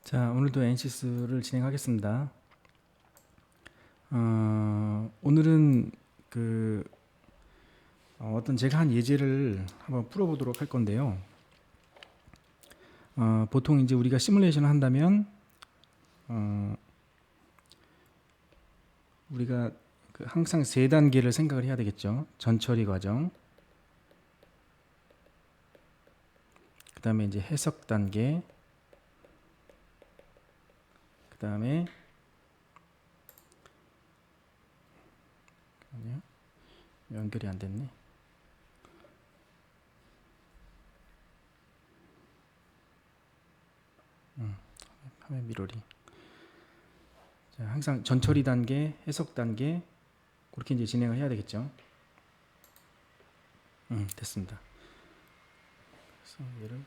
자, 오늘도 NCS를 진행하겠습니다. 오늘은 어떤 제가 한 예제를 한번 풀어보도록 할 건데요. 보통 이제 우리가 시뮬레이션을 한다면 우리가 항상 세 단계를 생각을 해야 되겠죠. 전처리 과정, 그 다음에 이제 해석 단계, 그 다음에 연결이 안 됐네. 화면 미러리. 자, 항상 전처리 단계, 해석 단계 그렇게 이제 진행을 해야 되겠죠. 됐습니다. 그래서 얘를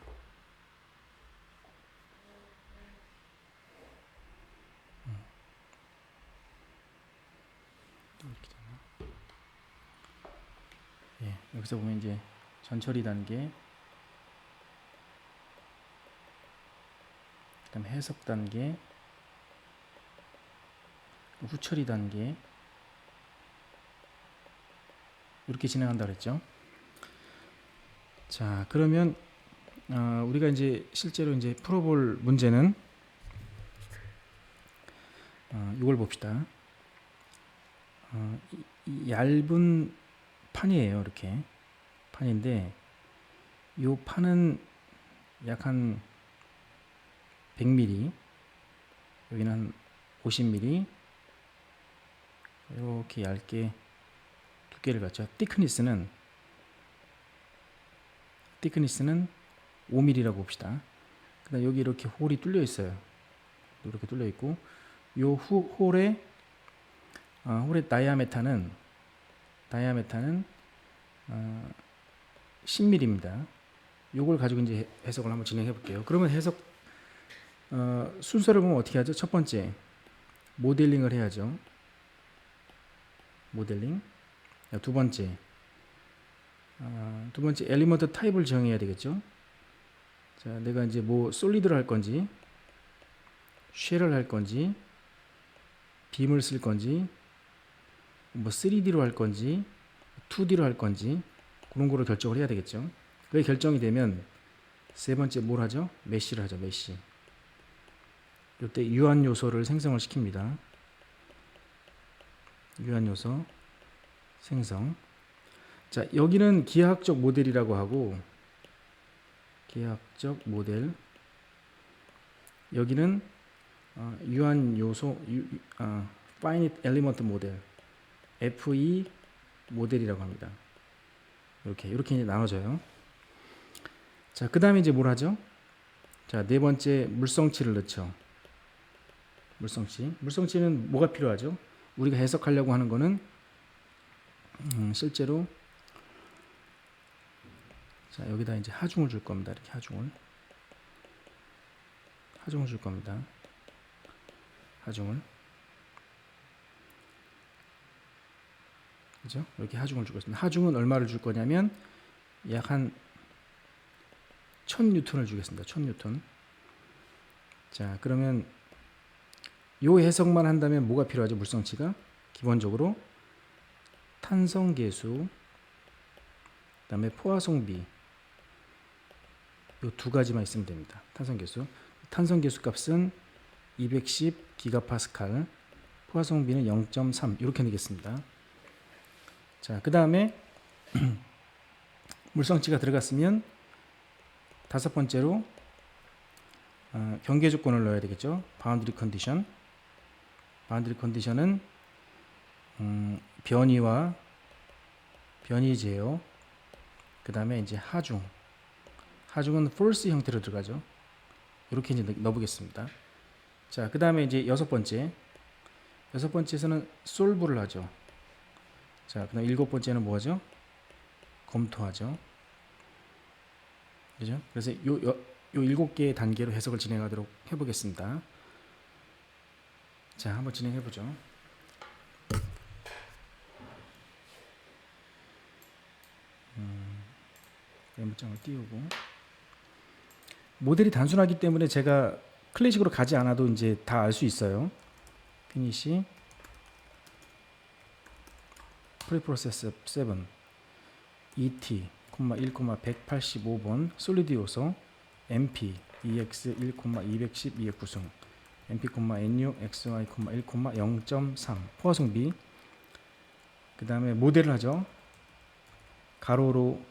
이렇게 되나? 예, 여기서 보면 이제 전처리 단계, 그다음에 해석 단계, 후처리 단계 이렇게 진행한다 그랬죠. 자, 그러면 우리가 이제 실제로 이제 풀어볼 문제는 이걸 봅시다. 이 얇은 판이에요. 이렇게 판인데 이 판은 약 한 100mm, 여기는 한 50mm 이렇게 얇게 두께를 갖죠. thickness는 5mm라고 봅시다. 그다음 여기 이렇게 홀이 뚫려 있어요. 이렇게 뚫려 있고 요 홀의 다이아메타는 10mm입니다. 요걸 가지고 이제 해석을 한번 진행해 볼게요. 그러면 해석 순서를 보면 어떻게 하죠? 첫 번째 모델링을 해야죠. 모델링. 두 번째 엘리먼트 타입을 정해야 되겠죠. 자, 내가 이제 뭐 솔리드를 할 건지, 쉘을 할 건지, 빔을 쓸 건지, 뭐 3D로 할 건지, 2D로 할 건지 그런 거를 결정을 해야 되겠죠. 그게 결정이 되면 세 번째 뭘 하죠? 메쉬를 하죠. 메쉬. 이때 유한 요소를 생성을 시킵니다. 유한 요소 생성. 자, 여기는 기하학적 모델이라고 하고, 기하학적 모델. 여기는 유한 요소 finite element 모델, FE 모델이라고 합니다. 이렇게 이제 나눠져요. 자, 그 다음에 이제 뭘 하죠? 자, 네 번째 물성치를 넣죠. 물성치는 뭐가 필요하죠? 우리가 해석하려고 하는 거는 실제로 자, 여기다 이제 하중을 줄 겁니다. 이렇게 하중을 줄 겁니다. 하중을, 그죠? 이렇게 하중을 주겠습니다. 하중은 얼마를 줄 거냐면 약 한 1000뉴턴을 주겠습니다. 1000뉴턴. 자, 그러면 요 해석만 한다면 뭐가 필요하죠? 물성치가 기본적으로 탄성계수, 그다음에 포화성비, 요 두 가지만 있으면 됩니다. 탄성계수 값은 210 기가파스칼, 포화성비는 0.3 이렇게 되겠습니다. 자, 그 다음에 물성치가 들어갔으면 다섯 번째로 경계 조건을 넣어야 되겠죠. 바운드리 컨디션. 바운드리 컨디션은 변이와 변이 제어, 그 다음에 이제 하중은 false 형태로 들어가죠. 이렇게 이제 넣어보겠습니다. 자, 그 다음에 이제 여섯 번째에서는 솔브를 하죠. 자, 그 다음 일곱 번째는 뭐 하죠? 검토하죠. 그죠? 그래서 요 일곱 개의 단계로 해석을 진행하도록 해보겠습니다. 자, 한번 진행해보죠. 메모장을 띄우고, 모델이 단순하기 때문에 제가 클래식으로 가지 않아도 이제 다 알 수 있어요. 피니시 프리프로세스 7 ET, 1,185번 솔리드 요소 MP EX 1,210 2의 구성 MP, NU XY, 1, 0.3 포화성비. 그 다음에 모델을 하죠. 가로로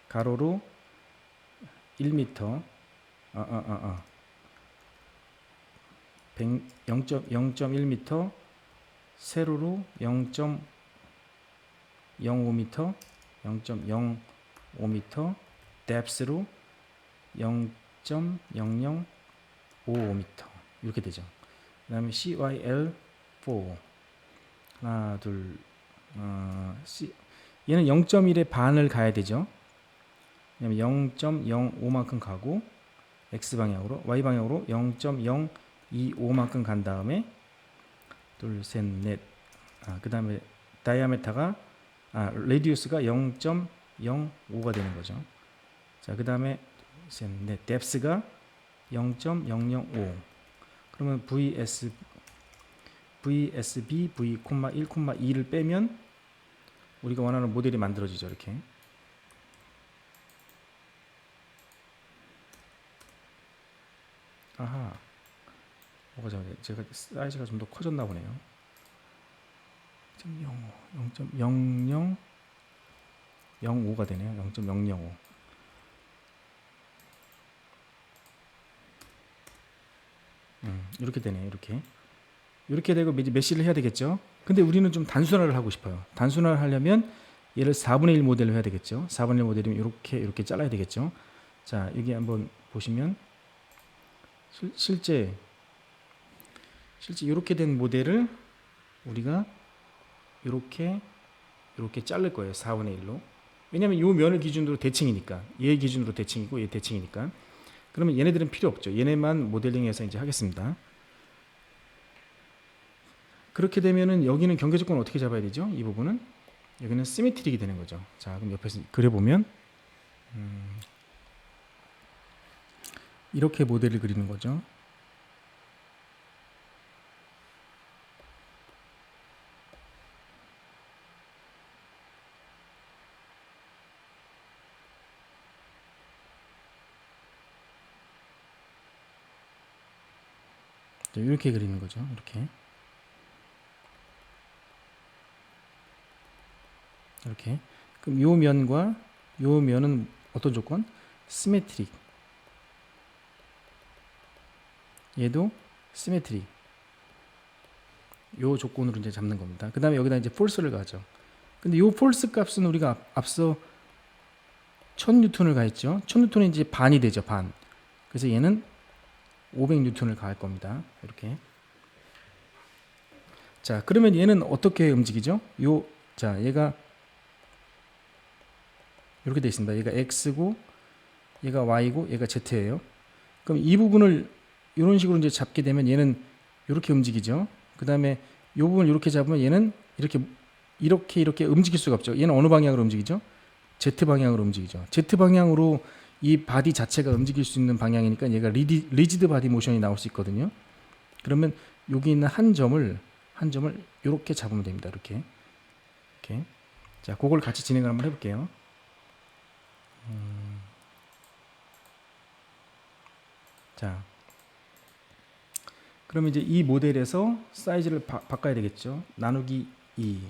가로로 1m 0.1m 세로로 0.05m 0.05m depth로 0.0055m 이렇게 되죠. 그 다음에 CYL4 하나 둘 얘는 0.1의 반을 가야 되죠. 왜냐면 0.05만큼 가고 X방향으로 Y방향으로 0.025만큼 간 다음에 둘, 셋, 넷. 그 다음에 다이아메타가 레디우스가 0.05가 되는 거죠. 자, 그 다음에 셋, 넷. 뎁스가 0.005. 그러면 VSB V, 1,2를 빼면 우리가 원하는 모델이 만들어지죠. 이렇게. 아하. 뭐가 잘못돼? 제가 사이즈가 좀 더 커졌나 보네요. 0.05가 되네요. 0.005. 이렇게 되네요. 이렇게 되고 메시를 해야 되겠죠. 근데 우리는 좀 단순화를 하고 싶어요. 단순화를 하려면 얘를 4분의 1 모델로 해야 되겠죠. 4분의 1 모델이면 이렇게 잘라야 되겠죠. 자, 여기 한번 보시면 실제 이렇게 된 모델을 우리가 이렇게 자를 거예요. 4분의 1로. 왜냐면 이 면을 기준으로 대칭이니까. 얘 기준으로 대칭이고 얘 대칭이니까. 그러면 얘네들은 필요 없죠. 얘네만 모델링해서 이제 하겠습니다. 그렇게 되면은 여기는 경계 조건을 어떻게 잡아야 되죠? 이 부분은 여기는 시메트릭이 되는 거죠. 자, 그럼 옆에서 그려보면 이렇게 모델을 그리는 거죠. 이렇게 그리는 거죠. 이렇게. 그럼 요 면과 요 면은 어떤 조건? 시메트릭. 얘도 시메트릭. 요 조건으로 이제 잡는 겁니다. 그 다음에 여기다 이제 폴스를 가죠. 근데 요 폴스 값은 우리가 앞서 1000N을 가했죠. 1000N이 이제 반이 되죠. 반. 그래서 얘는 500N을 가할 겁니다. 이렇게. 자, 그러면 얘는 어떻게 움직이죠? 자, 얘가 이렇게 되어 있습니다. 얘가 X고, 얘가 Y고, 얘가 Z예요. 그럼 이 부분을 이런 식으로 이제 잡게 되면 얘는 이렇게 움직이죠. 그 다음에 이 부분을 이렇게 잡으면 얘는 이렇게 움직일 수가 없죠. 얘는 어느 방향으로 움직이죠? Z 방향으로 움직이죠. Z 방향으로 이 바디 자체가 움직일 수 있는 방향이니까 얘가 리지드 바디 모션이 나올 수 있거든요. 그러면 여기 있는 한 점을 이렇게 잡으면 됩니다. 이렇게. 자, 그걸 같이 진행을 한번 해볼게요. 자, 그러면 이제 이 모델에서 사이즈를 바꿔야 되겠죠. 나누기 2.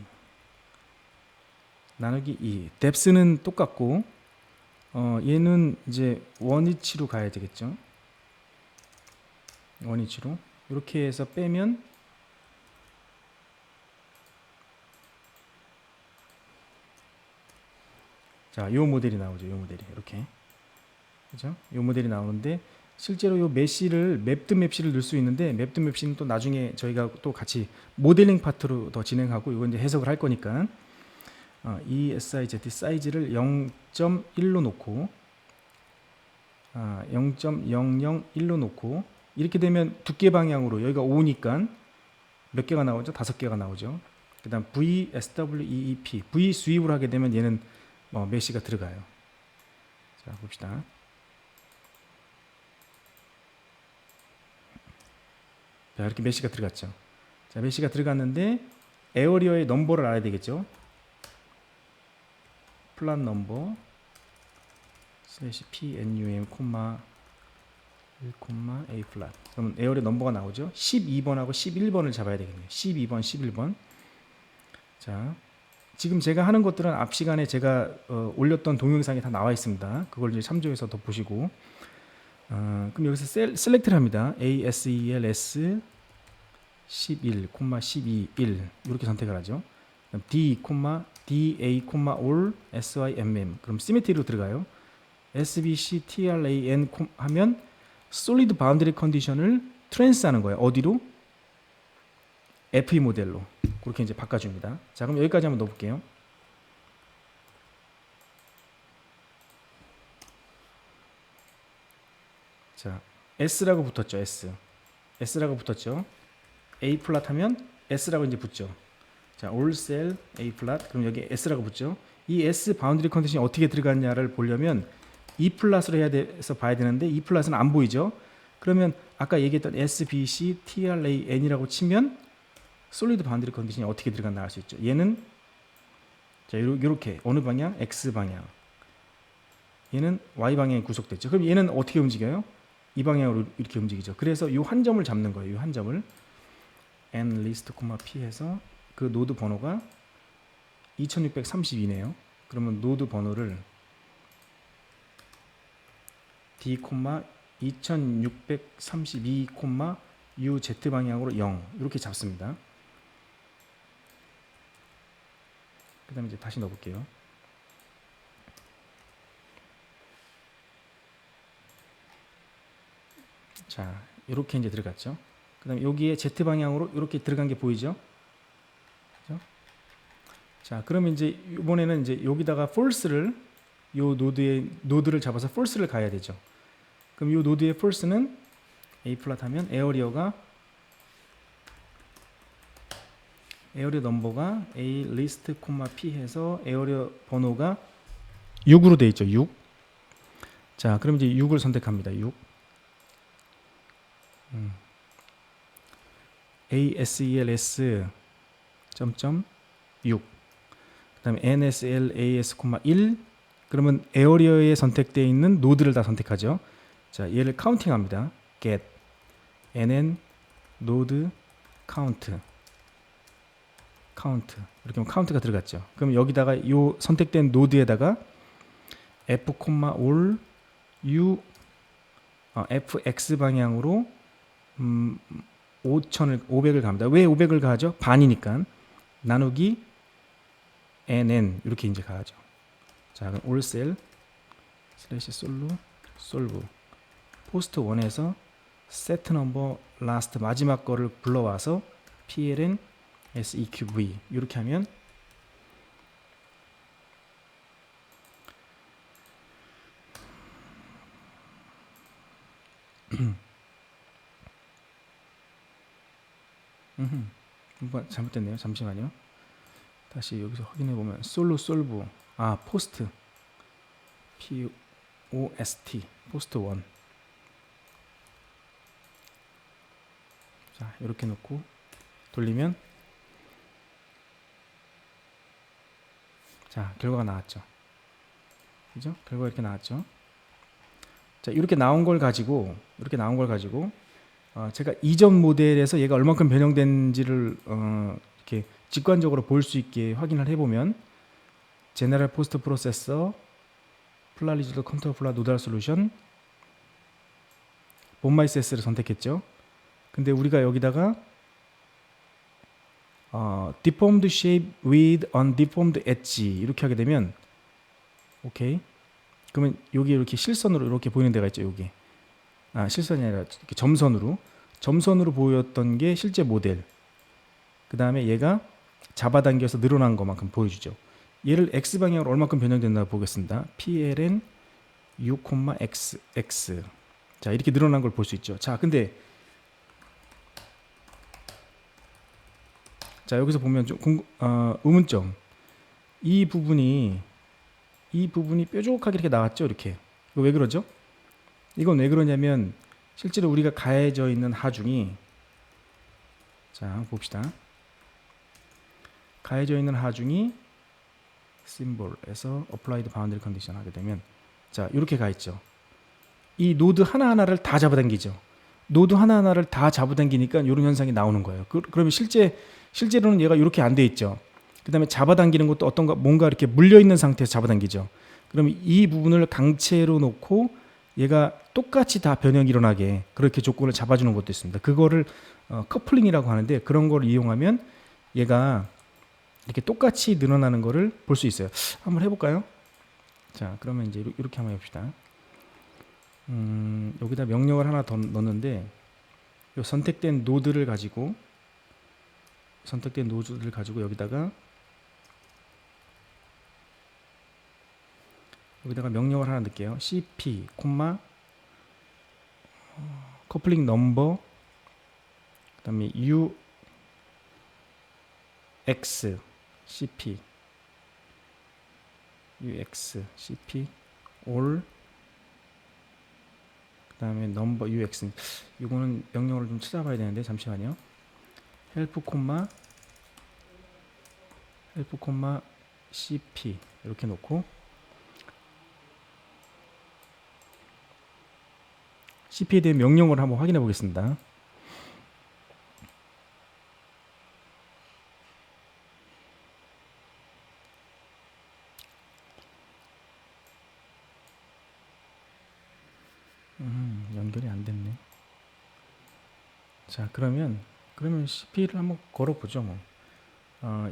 뎁스는 똑같고, 얘는 이제 원위치로 가야 되겠죠. 원위치로. 이렇게 해서 빼면, 자, 요 모델이 나오죠. 요 모델이. 이렇게. 그죠? 요 모델이 나오는데, 실제로 요 메시를 맵드 맵시를 넣을 수 있는데 맵드 맵시는 또 나중에 저희가 또 같이 모델링 파트로 더 진행하고 이거 이제 해석을 할 거니까 이 SIZ 사이즈를 0.1로 놓고 0.001로 놓고 이렇게 되면 두께 방향으로 여기가 5니까 몇 개가 나오죠? 5개가 나오죠. 그 다음 VSWEEP V 스윕을 하게 되면 얘는 메시가 들어가요. 자, 자, 봅시다. 자, 이렇게 메시가 들어갔죠. 자, 메시가 들어갔는데 에어리어의 넘버를 알아야 되겠죠. 플랫 넘버 슬래시 pnum 콤마 1, a 플랫. 그러면 에어리어 넘버가 나오죠. 12번하고 11번을 잡아야 되겠네요. 12번, 11번. 자, 지금 제가 하는 것들은 앞 시간에 제가 올렸던 동영상에 다 나와 있습니다. 그걸 이제 참조해서 더 보시고. 그럼 여기서 셀렉트를 합니다. ASELS 11, 12, 1 이렇게 선택을 하죠. D, DA, all SYMM. 그럼 시메트리로 들어가요. SBC, TRAN 하면 솔리드 바운더리 컨디션을 트랜스하는 거예요. 어디로? FE 모델로. 그렇게 이제 바꿔줍니다. 자, 그럼 여기까지 한번 넣어볼게요. 자, S라고 붙었죠. S라고 붙었죠. A 플랫 하면 S라고 이제 붙죠. 자, all cell A 플랫. 그럼 여기 S라고 붙죠. 이 S 바운더리 컨디션이 어떻게 들어갔냐를 보려면 E 플랫으로 해야 돼서 봐야 되는데 E 플랫은 안 보이죠. 그러면 아까 얘기했던 SBC, TRAN이라고 치면 솔리드 바운더리 컨디션이 어떻게 들어갔나 알 수 있죠. 얘는 자, 요렇게 어느 방향? X 방향. 얘는 Y 방향에 구속됐죠. 그럼 얘는 어떻게 움직여요? 이 방향으로 이렇게 움직이죠. 그래서 이 한 점을 잡는 거예요. 이 한 점을 n list, p 해서 그 노드 번호가 2632네요. 그러면 노드 번호를 d, 2632, uz 방향으로 0 이렇게 잡습니다. 그 다음에 이제 다시 넣어볼게요. 자, 이렇게 이제 들어갔죠. 그 다음에 여기에 z 방향으로 이렇게 들어간 게 보이죠? 그죠? 자, 그러면 이제 이번에는 이제 여기다가 false를 요 노드를 잡아서 false를 가야 되죠. 그럼 요 노드의 false는 A 플랫 하면 에어리어 넘버가 A list, p 해서 에어리어 번호가 6으로 되어 있죠. 6. 자, 그럼 이제 6을 선택합니다. 6. ASELS 점점 6. 그다음에 NSLAS, 1. 그러면 에어리어에 선택되어 있는 노드를 다 선택하죠. 자, 얘를 카운팅합니다. get nn node count 이렇게 하면 카운트가 들어갔죠. 그럼 여기다가 이 선택된 노드에다가 f, all u fx 방향으로 500을 갑니다. 왜 500을 가죠? 반이니까 나누기 nn 이렇게 이제 가죠. 자, 그럼 all cell 슬래시 solve 포스트 1에서 set number last 마지막 거를 불러와서 pln seqv 이렇게 하면 잘못됐네요. 잠시만요. 다시 여기서 확인해 보면 solve post post 포스트 1. 자, 이렇게 놓고 돌리면 자, 결과가 나왔죠. 그죠? 결과가 이렇게 나왔죠. 자, 이렇게 나온 걸 가지고 제가 이전 모델에서 얘가 얼만큼 변형된지를 이렇게 직관적으로 볼 수 있게 확인을 해보면 제너럴 포스트 프로세서 플라리즈드 컨트롤 플라 노달 솔루션 본마이세스를 선택했죠. 근데 우리가 여기다가 deformed shape with undeformed edge 이렇게 하게 되면 오케이. 그러면 여기 이렇게 실선으로 이렇게 보이는 데가 있죠. 여기 실선이 아니라 이렇게 점선으로 보였던 게 실제 모델. 그 다음에 얘가 잡아당겨서 늘어난 것만큼 보여주죠. 얘를 x 방향으로 얼마큼 변형됐나 보겠습니다. pln 6,xx. 자, 이렇게 늘어난 걸 볼 수 있죠. 자, 근데 자, 여기서 보면 좀 의문점. 이 부분이 뾰족하게 이렇게 나왔죠. 이렇게 이거 왜 그러죠? 이건 왜 그러냐면 실제로 우리가 가해져 있는 하중이, 자 한번 봅시다. 가해져 있는 하중이 심볼에서 applied boundary condition 하게 되면, 자 이렇게 가 있죠. 이 노드 하나하나를 다 잡아당기죠. 노드 하나하나를 다 잡아당기니까 이런 현상이 나오는 거예요. 그러면 실제로는 얘가 이렇게 안 돼 있죠. 그 다음에 잡아당기는 것도 어떤가, 뭔가 이렇게 물려있는 상태에서 잡아당기죠. 그럼 이 부분을 강체로 놓고 얘가 똑같이 다 변형이 일어나게 그렇게 조건을 잡아주는 것도 있습니다. 그거를 커플링이라고 하는데, 그런 걸 이용하면 얘가 이렇게 똑같이 늘어나는 거를 볼 수 있어요. 한번 해볼까요? 자, 그러면 이제 이렇게 한번 해봅시다. 여기다 명령을 하나 더 넣는데, 요 선택된 노드를 가지고 여기다가 명령을 하나 넣을게요. cp, 커플링 넘버, 그 다음에 ux, cp, all, 그 다음에 넘버 ux. 이거는 명령을 좀 찾아봐야 되는데 잠시만요. help, cp 이렇게 놓고 cp에 대한 명령을 한번 확인해 보겠습니다. 연결이 안 됐네. 자, 그러면 cp를 한번 걸어보죠. 뭐.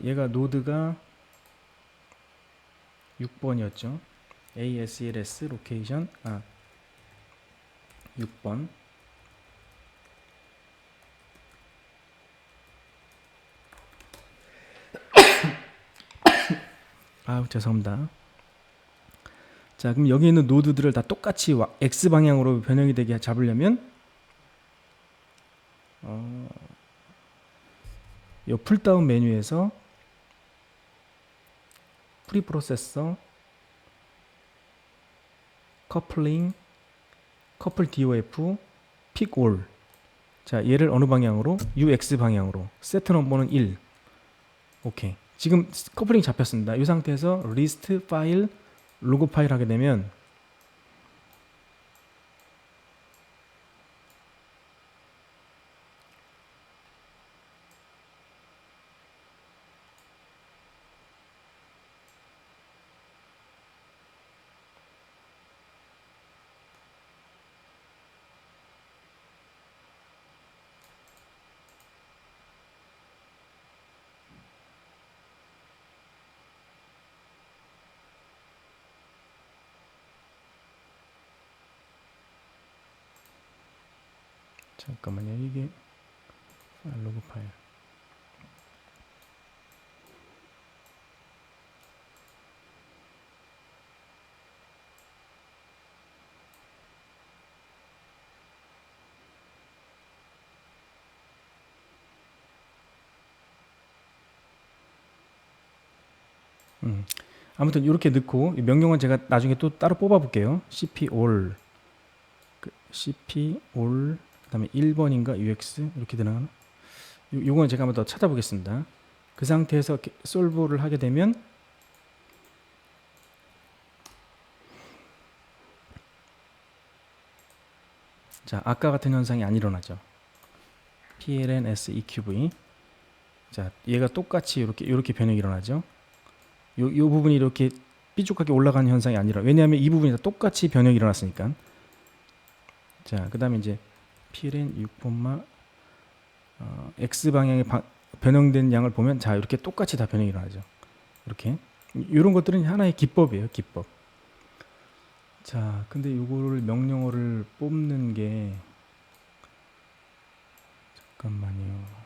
얘가 노드가 6번이었죠. ASLS 로케이션 6번. 죄송합니다. 자, 그럼 여기 있는 노드들을 다 똑같이 X 방향으로 변형이 되게 잡으려면 이 풀다운 메뉴에서 프리프로세서, 커플링, 커플 DOF, 픽 올. 자, 얘를 어느 방향으로? UX 방향으로. 세트 넘버는 1. 오케이. 지금 커플링 잡혔습니다. 이 상태에서 리스트 파일, 로그 파일 하게 되면 잠깐만요. 이게 로그 파일. 아무튼 이렇게 넣고, 명령은 제가 나중에 또 따로 뽑아 볼게요. cp all, 그다음에 1번인가 ux 이렇게 되나? 요건 제가 한번 더 찾아보겠습니다. 그 상태에서 솔브를 하게 되면 자, 아까 같은 현상이 안 일어나죠. pln seqv. 자, 얘가 똑같이 이렇게 변형이 일어나죠. 요 부분이 이렇게 삐죽하게 올라가는 현상이 아니라, 왜냐하면 이 부분이 다 똑같이 변형이 일어났으니까. 자, 그 다음에 이제 pln 6, x 방향에 변형된 양을 보면, 자 이렇게 똑같이 다 변형이 일어나죠. 이렇게 이런 것들은 하나의 기법이에요. 기법. 자, 근데 요거를 명령어를 뽑는 게, 잠깐만요.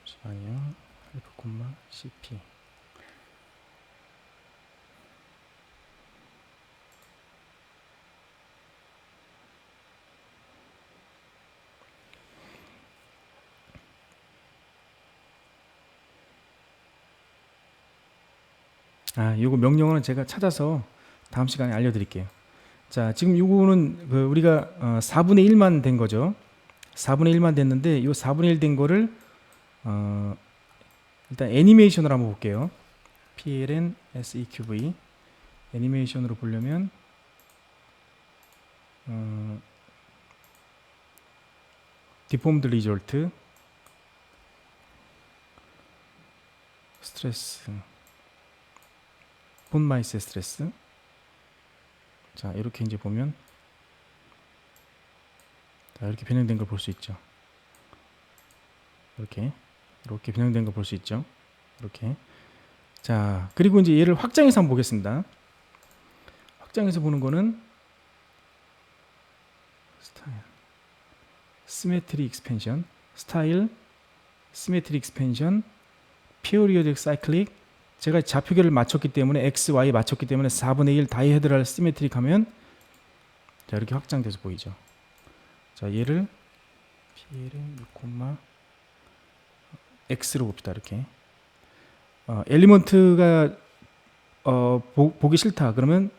잠시만요. help, cp. 요거 명령어는 제가 찾아서 다음 시간에 알려드릴게요. 자, 지금 요거는 우리가 4분의 1만 된 거죠. 4분의 1만 됐는데 요 4분의 1 된 거를 일단 애니메이션으로 한번 볼게요. PLN SEQV 애니메이션으로 보려면 디폼드 리졸트 스트레스 폰마이스 스트레스. 자, 이렇게 이제 보면 자, 이렇게 변형된 걸 볼 수 있죠. 이렇게 변형된 걸 볼 수 있죠. 이렇게. 자, 그리고 이제 얘를 확장해서 한번 보겠습니다. 확장해서 보는 거는 스타일, 시메트리 익스펜션, 스타일, 시메트리 익스펜션, 피어리오딕 사이클릭. 제가 좌표계를 맞췄기 때문에 x, y 맞췄기 때문에 4분의 1 다이헤드럴 시메트릭 하면 자, 이렇게 확장돼서 보이죠. 자, 얘를 PLN 6, x로 봅시다. 이렇게 엘리먼트가 보기 싫다 그러면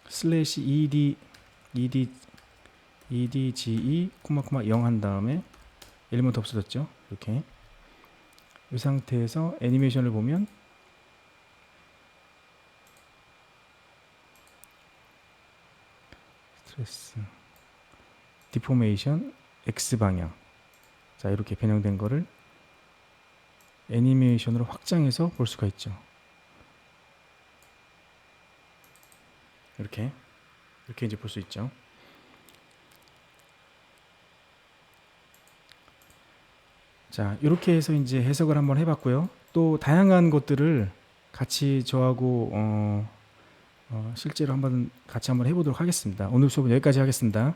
슬래시 edge 0 한 다음에 엘리먼트 없어졌죠. 이렇게 이 상태에서 애니메이션을 보면 스트레스 디포메이션 x 방향. 자, 이렇게 변형된 거를 애니메이션으로 확장해서 볼 수가 있죠. 이렇게 이제 볼 수 있죠. 자, 이렇게 해서 이제 해석을 한번 해봤고요. 또 다양한 것들을 같이 저하고 실제로 한번 같이 한번 해보도록 하겠습니다. 오늘 수업은 여기까지 하겠습니다.